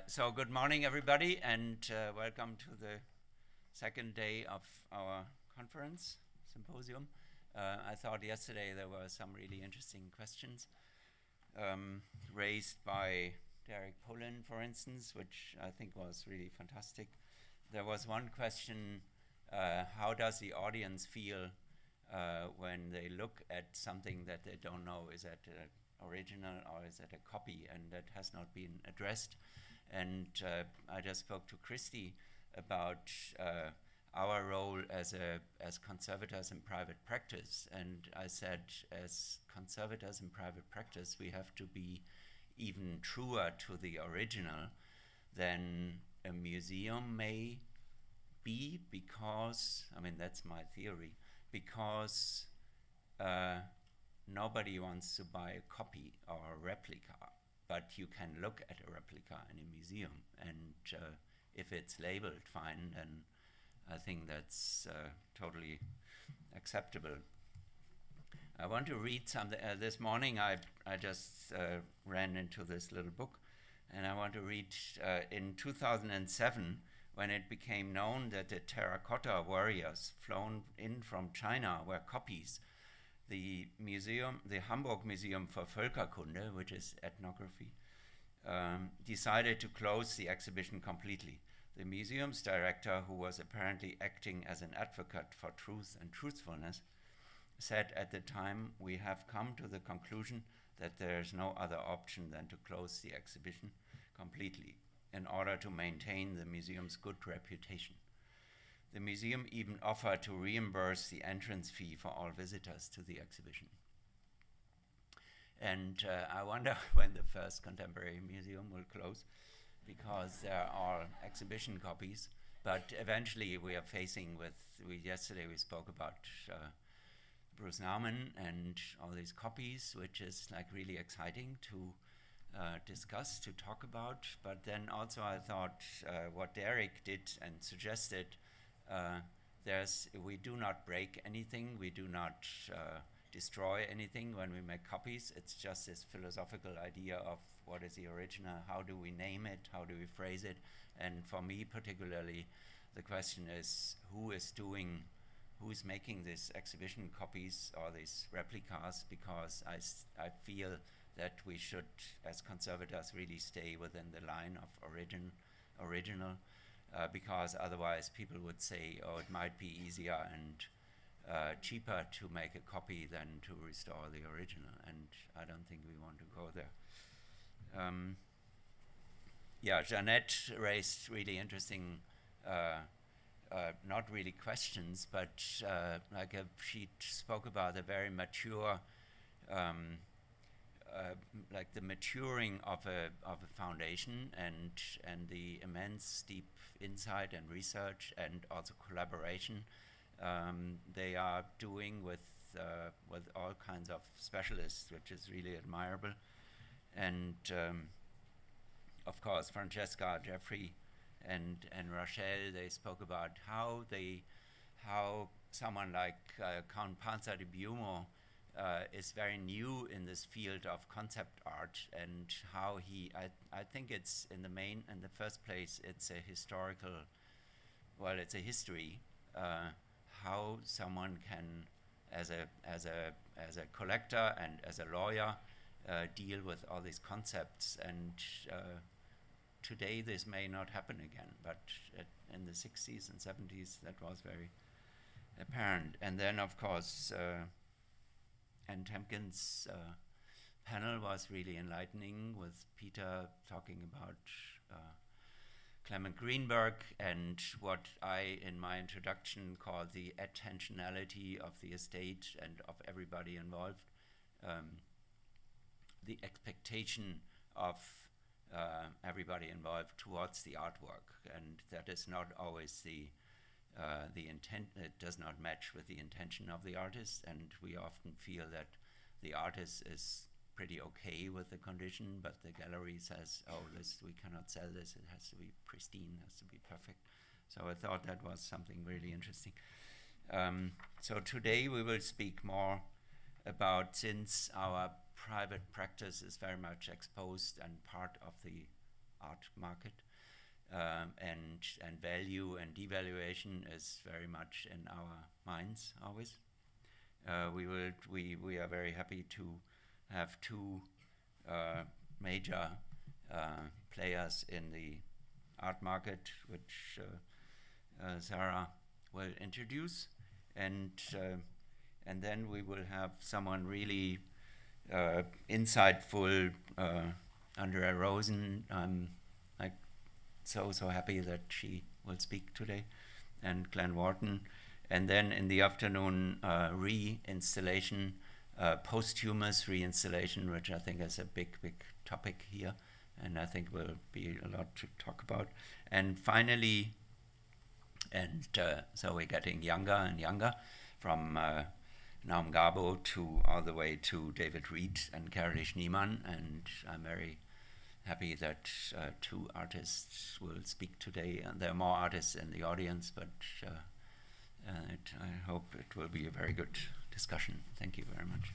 So good morning, everybody, and welcome to the second day of our conference, symposium. I thought yesterday there were some really interesting questions raised by Derek Polin, for instance, which I think was really fantastic. There was one question, how does the audience feel when they look at something that they don't know, is that original or is that a copy, and that has not been addressed. And I just spoke to Christy about our role as conservators in private practice, and I said, as conservators in private practice, we have to be even truer to the original than a museum may be, because, I mean, that's my theory, because nobody wants to buy a copy or a replica, but you can look at a replica in a museum, and if it's labeled fine, then I think that's totally acceptable. I want to read something. This morning I just ran into this little book, and I want to read in 2007, when it became known that the terracotta warriors flown in from China were copies. The museum, the Hamburg Museum for Völkerkunde, which is ethnography, decided to close the exhibition completely. The museum's director, who was apparently acting as an advocate for truth and truthfulness, said at the time, "We have come to the conclusion that there is no other option than to close the exhibition completely in order to maintain the museum's good reputation." The museum even offered to reimburse the entrance fee for all visitors to the exhibition. And I wonder when the first contemporary museum will close, because there are exhibition copies, but eventually we are facing with, yesterday we spoke about Bruce Nauman and all these copies, which is like really exciting to discuss, to talk about. But then also I thought what Derek did and suggested, we do not break anything, we do not destroy anything when we make copies. It's just this philosophical idea of what is the original, how do we name it, how do we phrase it. And for me particularly, the question is who's making these exhibition copies or these replicas, because I feel that we should, as conservators, really stay within the line of original. Because otherwise people would say, oh, it might be easier and cheaper to make a copy than to restore the original, and I don't think we want to go there. Yeah, Jeanette raised really interesting, not really questions, but she spoke about a very mature, like the maturing of a foundation and the immense deep insight and research and also collaboration they are doing with all kinds of specialists, which is really admirable. And of course, Francesca, Jeffrey, and Rachel, they spoke about how someone like Count Panzer di Biumo is very new in this field of concept art, and how I think it's in the first place, it's a historical, well, it's a history, how someone can, as a collector and as a lawyer, deal with all these concepts. And today this may not happen again, but in the 60s and 70s that was very apparent. And then of course Anne Temkin's panel was really enlightening, with Peter talking about Clement Greenberg and what I, in my introduction, call the attentionality of the estate and of everybody involved, the expectation of everybody involved towards the artwork, and that is not always the intent. It does not match with the intention of the artist, and we often feel that the artist is pretty okay with the condition, but the gallery says, oh, we cannot sell this, it has to be pristine, it has to be perfect. So I thought that was something really interesting. So today we will speak more about, since our private practice is very much exposed and part of the art market. And value and devaluation is very much in our minds always. We are very happy to have two major players in the art market, which Sarah will introduce, and then we will have someone really insightful, Andrea Rosen. I'm like so happy that she will speak today, and Glenn Wharton. And then in the afternoon, reinstallation, posthumous reinstallation, which I think is a big topic here, and I think will be a lot to talk about. And finally, so we're getting younger and younger, from Naum Gabo to all the way to David Reed and Caroline Scheidemann, and I'm very happy that two artists will speak today. And there are more artists in the audience, but I hope it will be a very good discussion. Thank you very much.